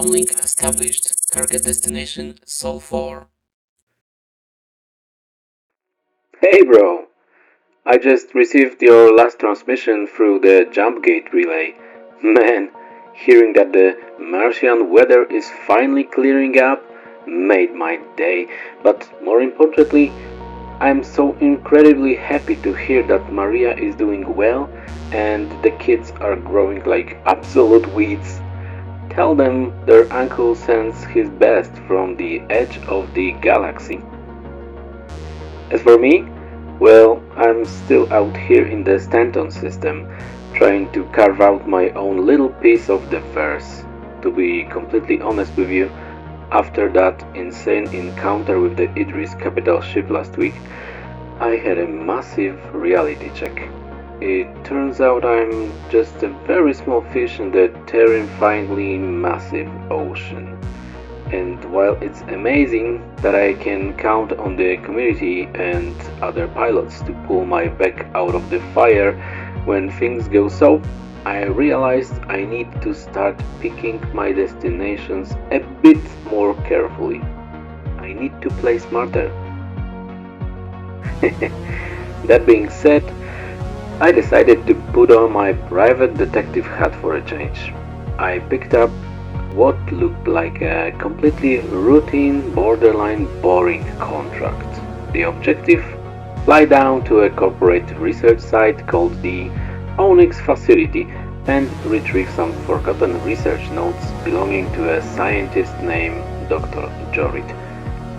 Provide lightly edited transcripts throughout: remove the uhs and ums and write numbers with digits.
Downlink established. Target destination Sol 4. Hey bro, I just received your last transmission through the jump gate relay. Man, hearing that the Martian weather is finally clearing up made my day, but more importantly, I'm so incredibly happy to hear that Maria is doing well and the kids are growing like absolute weeds. Tell them their uncle sends his best from the edge of the galaxy. As for me, well, I'm still out here in the Stanton system, trying to carve out my own little piece of the verse. To be completely honest with you, after that insane encounter with the Idris capital ship last week, I had a massive reality check. It turns out I'm just a very small fish in the terrifyingly massive ocean. And while it's amazing that I can count on the community and other pilots to pull my back out of the fire when things go south, I realized I need to start picking my destinations a bit more carefully. I need to play smarter. That being said, I decided to put on my private detective hat for a change. I picked up what looked like a completely routine, borderline boring contract. The objective? Fly down to a corporate research site called the Onyx Facility and retrieve some forgotten research notes belonging to a scientist named Dr. Jorrit.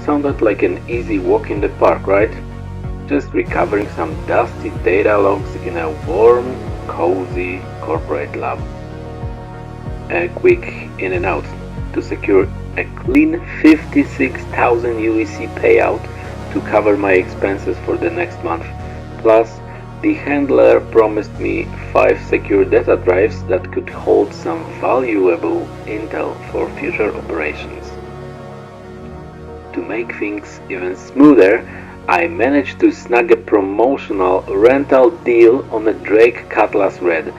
Sounded like an easy walk in the park, right? Just recovering some dusty data logs in a warm, cozy corporate lab. A quick in and out to secure a clean 56,000 UEC payout to cover my expenses for the next month. Plus, the handler promised me 5 secure data drives that could hold some valuable intel for future operations. To make things even smoother, I managed to snag a promotional rental deal on a Drake Cutlass Red,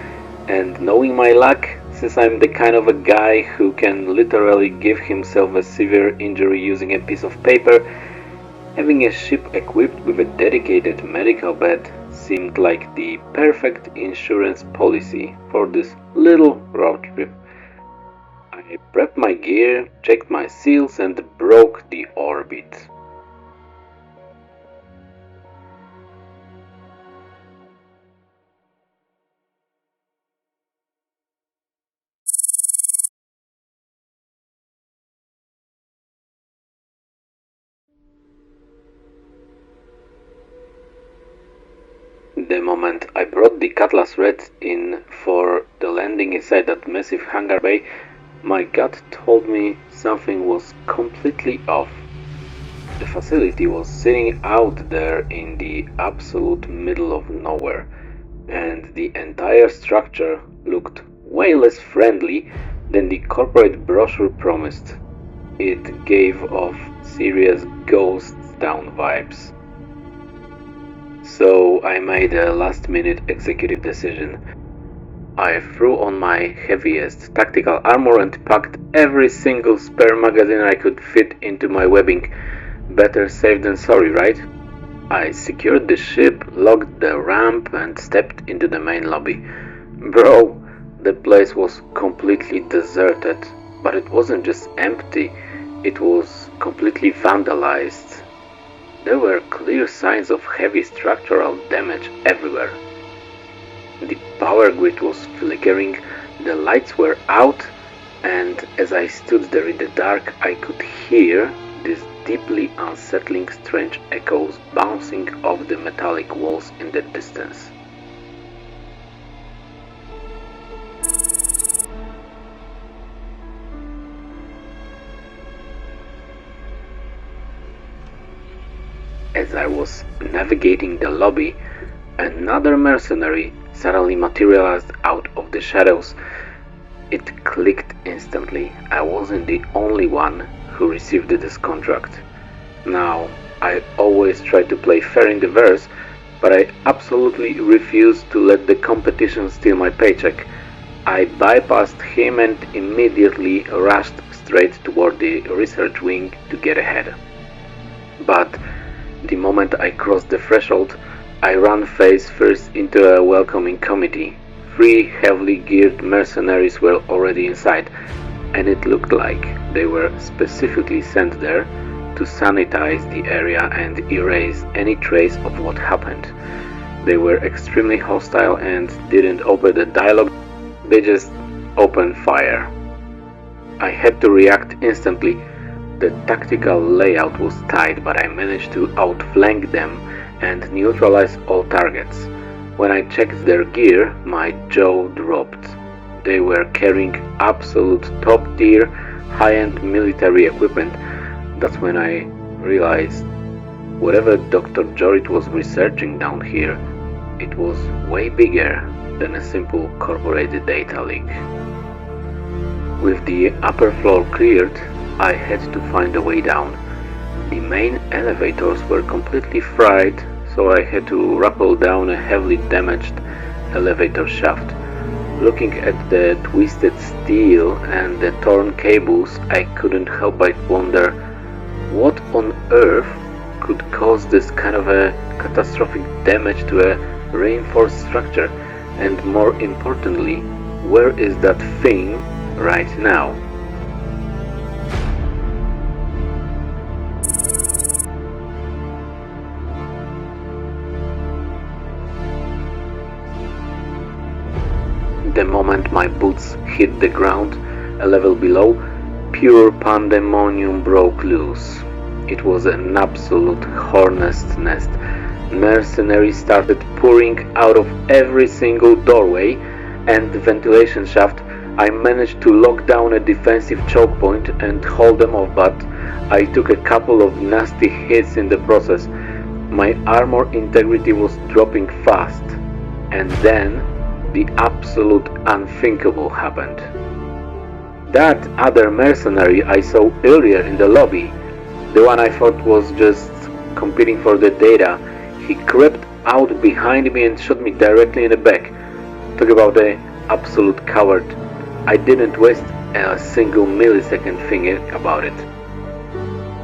and knowing my luck, since I'm the kind of a guy who can literally give himself a severe injury using a piece of paper, having a ship equipped with a dedicated medical bed seemed like the perfect insurance policy for this little road trip. I prepped my gear, checked my seals, and broke the orbit. The moment I brought the Cutlass Red in for the landing inside that massive hangar bay, my gut told me something was completely off. The facility was sitting out there in the absolute middle of nowhere, and the entire structure looked way less friendly than the corporate brochure promised. It gave off serious ghost town vibes. So I made a last-minute executive decision. I threw on my heaviest tactical armor and packed every single spare magazine I could fit into my webbing. Better safe than sorry, right? I secured the ship, locked the ramp, and stepped into the main lobby. Bro, the place was completely deserted, but it wasn't just empty, it was completely vandalized. There were clear signs of heavy structural damage everywhere. The power grid was flickering, the lights were out, and as I stood there in the dark, I could hear these deeply unsettling strange echoes bouncing off the metallic walls in the distance. As I was navigating the lobby, another mercenary suddenly materialized out of the shadows. It clicked instantly. I wasn't the only one who received this contract. Now, I always try to play fair in the verse, but I absolutely refuse to let the competition steal my paycheck. I bypassed him and immediately rushed straight toward the research wing to get ahead. But the moment I crossed the threshold, I ran face first into a welcoming committee. 3 heavily geared mercenaries were already inside, and it looked like they were specifically sent there to sanitize the area and erase any trace of what happened. They were extremely hostile and didn't open the dialogue, they just opened fire. I had to react instantly. The tactical layout was tight, but I managed to outflank them and neutralize all targets. When I checked their gear, my jaw dropped. They were carrying absolute top-tier, high-end military equipment. That's when I realized whatever Dr. Jorrit was researching down here, it was way bigger than a simple corporate data leak. With the upper floor cleared, I had to find a way down. The main elevators were completely fried, so I had to rappel down a heavily damaged elevator shaft. Looking at the twisted steel and the torn cables, I couldn't help but wonder what on earth could cause this kind of a catastrophic damage to a reinforced structure, and more importantly, where is that thing right now? The moment my boots hit the ground, a level below, pure pandemonium broke loose. It was an absolute hornet's nest. Mercenaries started pouring out of every single doorway and ventilation shaft. I managed to lock down a defensive choke point and hold them off, but I took a couple of nasty hits in the process. My armor integrity was dropping fast, and then the absolute unthinkable happened. That other mercenary I saw earlier in the lobby, the one I thought was just competing for the data, he crept out behind me and shot me directly in the back. Talk about an absolute coward. I didn't waste a single millisecond thinking about it.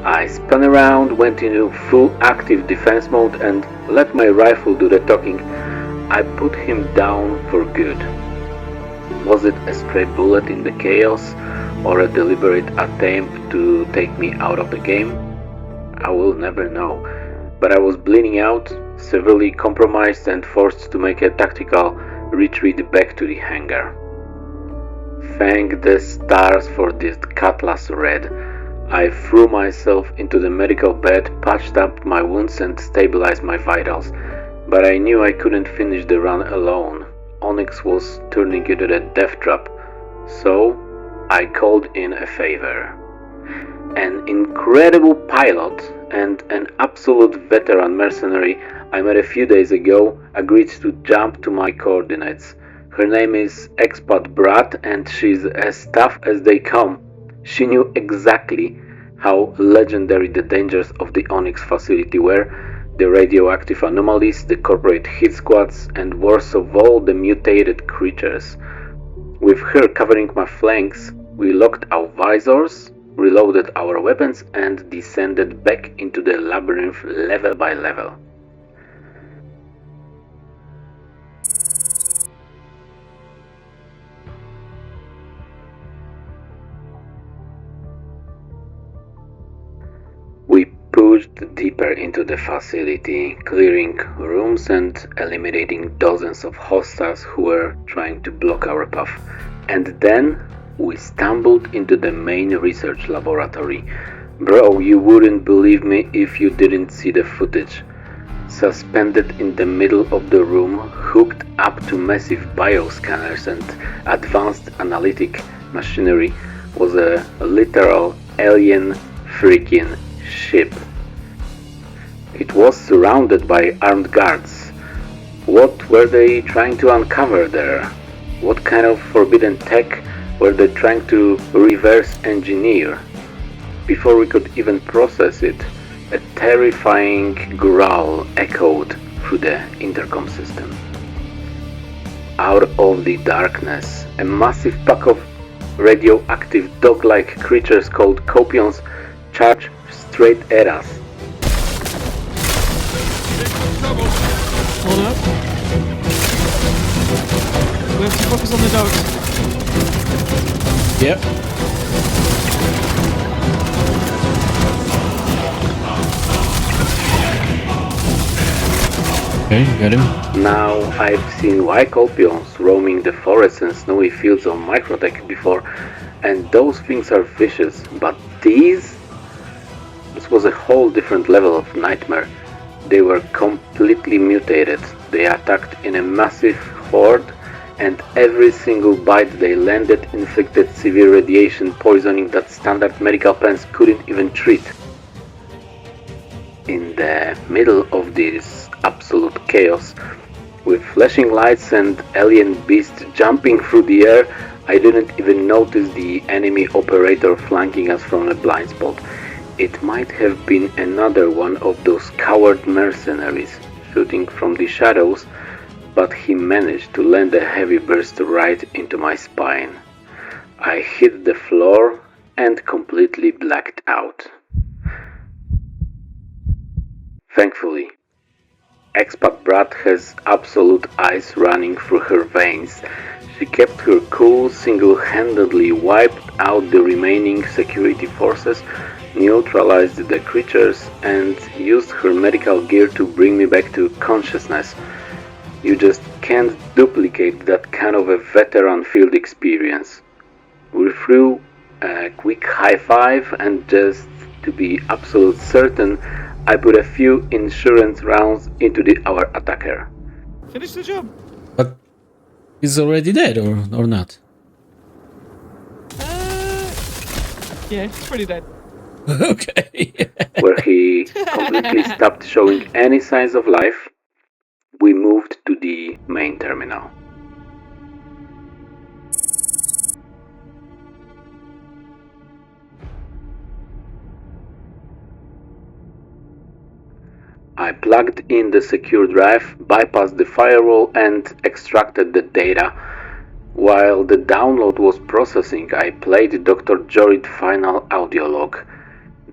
I spun around, went into full active defense mode and let my rifle do the talking. I put him down for good. Was it a stray bullet in the chaos or a deliberate attempt to take me out of the game? I will never know, but I was bleeding out, severely compromised and forced to make a tactical retreat back to the hangar. Thank the stars for this Cutlass Red. I threw myself into the medical bed, patched up my wounds and stabilized my vitals. But I knew I couldn't finish the run alone. Onyx was turning into a death trap, so I called in a favor. An incredible pilot and an absolute veteran mercenary I met a few days ago agreed to jump to my coordinates. Her name is ExpatBrat and she's as tough as they come. She knew exactly how legendary the dangers of the Onyx Facility were, the radioactive anomalies, the corporate hit squads, and worst of all, the mutated creatures. With her covering my flanks, we locked our visors, reloaded our weapons, and descended back into the labyrinth level by level. We pushed deeper into the facility, clearing rooms and eliminating dozens of hostiles who were trying to block our path. And then we stumbled into the main research laboratory. Bro, you wouldn't believe me if you didn't see the footage. Suspended in the middle of the room, hooked up to massive bioscanners and advanced analytic machinery, was a literal alien freaking ship. It was surrounded by armed guards. What were they trying to uncover there? What kind of forbidden tech were they trying to reverse engineer? Before we could even process it, a terrifying growl echoed through the intercom system. Out of the darkness, a massive pack of radioactive dog-like creatures called Kopions charge straight at us. Hold up. We have to focus on the dogs. Yep. Okay, got him. Now, I've seen wild Kopions roaming the forests and snowy fields on Microtech before, and those things are vicious, but this was a whole different level of nightmare. They were completely mutated. They attacked in a massive horde, and every single bite they landed inflicted severe radiation poisoning that standard medical plans couldn't even treat. In the middle of this absolute chaos, with flashing lights and alien beasts jumping through the air, I didn't even notice the enemy operator flanking us from a blind spot. It might have been another one of those coward mercenaries shooting from the shadows, but he managed to land a heavy burst right into my spine. I hit the floor and completely blacked out. Thankfully, ExpatBrat has absolute ice running through her veins. She kept her cool, single-handedly wiped out the remaining security forces, neutralized the creatures, and used her medical gear to bring me back to consciousness. You just can't duplicate that kind of a veteran field experience. We threw a quick high five, and just to be absolute certain, I put a few insurance rounds into our attacker. Finish the job. But he's already dead, or not? Yeah, he's pretty dead. Okay. Where he completely stopped showing any signs of life, we moved to the main terminal. I plugged in the secure drive, bypassed the firewall, and extracted the data. While the download was processing, I played Dr. Jorrit final audio log.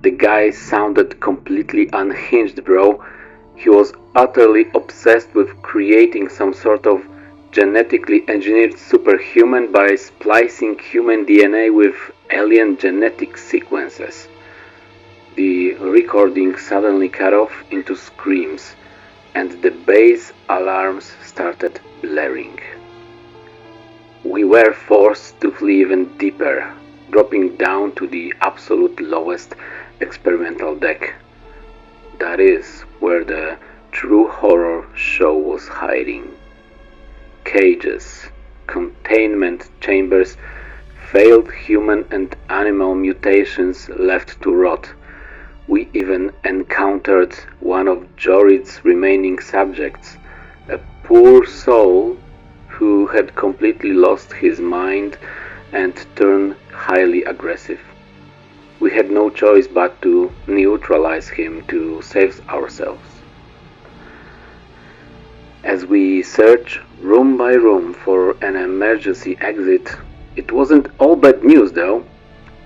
The guy sounded completely unhinged, bro. He was utterly obsessed with creating some sort of genetically engineered superhuman by splicing human DNA with alien genetic sequences. The recording suddenly cut off into screams, and the base alarms started blaring. We were forced to flee even deeper, dropping down to the absolute lowest experimental deck. That is where the true horror show was hiding. Cages, containment chambers, failed human and animal mutations left to rot. We even encountered one of Jorrit's remaining subjects, a poor soul who had completely lost his mind and turned highly aggressive. We had no choice but to neutralize him to save ourselves. As we searched room by room for an emergency exit, it wasn't all bad news though.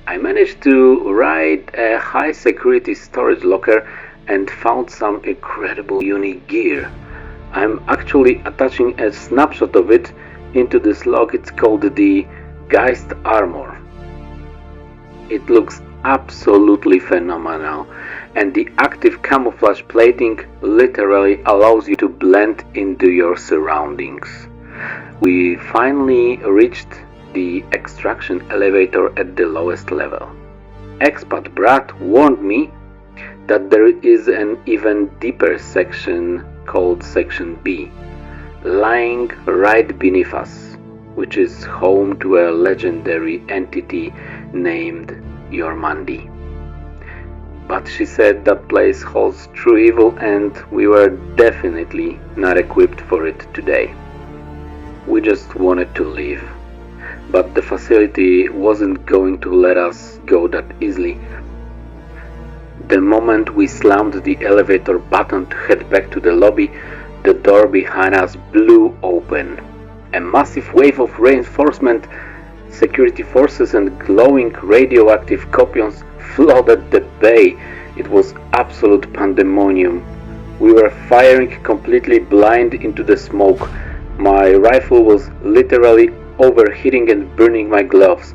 I managed to raid a high security storage locker and found some incredible unique gear. I'm actually attaching a snapshot of it into this log. It's called the Geist armor. It looks absolutely phenomenal, and the active camouflage plating literally allows you to blend into your surroundings. We finally reached the extraction elevator at the lowest level. ExpatBrat warned me that there is an even deeper section called Section B, lying right beneath us, which is home to a legendary entity named Jormandi. But she said that place holds true evil, and we were definitely not equipped for it today. We just wanted to leave. But the facility wasn't going to let us go that easily. The moment we slammed the elevator button to head back to the lobby, the door behind us blew open. A massive wave of reinforcement security forces and glowing radioactive Kopions flooded the bay. It was absolute pandemonium. We were firing completely blind into the smoke. My rifle was literally overheating and burning my gloves,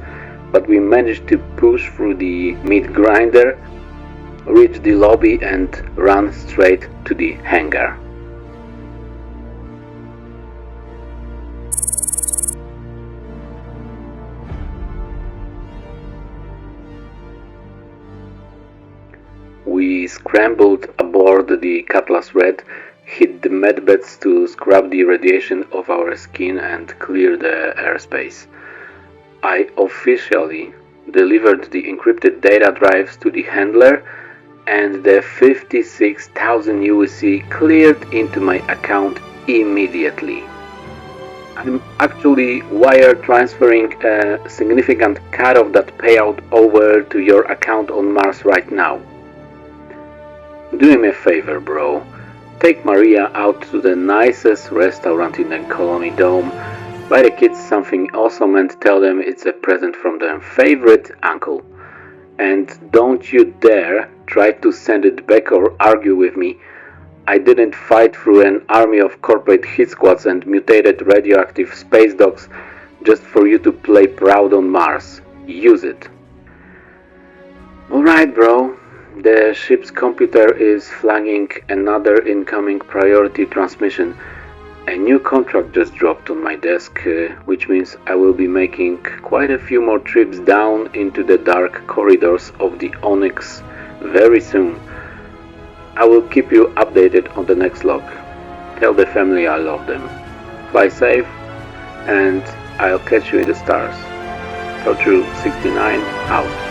but we managed to push through the meat grinder, reach the lobby and run straight to the hangar. We scrambled aboard the Cutlass Red, hit the medbeds to scrub the radiation off our skin and clear the airspace. I officially delivered the encrypted data drives to the handler, and the 56,000 USC cleared into my account immediately. I'm actually wire transferring a significant cut of that payout over to your account on Mars right now. Do me a favor, bro. Take Maria out to the nicest restaurant in the Colony Dome, buy the kids something awesome and tell them it's a present from their favorite uncle. And don't you dare try to send it back or argue with me. I didn't fight through an army of corporate hit squads and mutated radioactive space dogs just for you to play proud on Mars. Use it. Alright, bro. The ship's computer is flagging another incoming priority transmission. A new contract just dropped on my desk, which means I will be making quite a few more trips down into the dark corridors of the Onyx very soon. I will keep you updated on the next log. Tell the family I love them. Fly safe, and I'll catch you in the stars. True 69 out.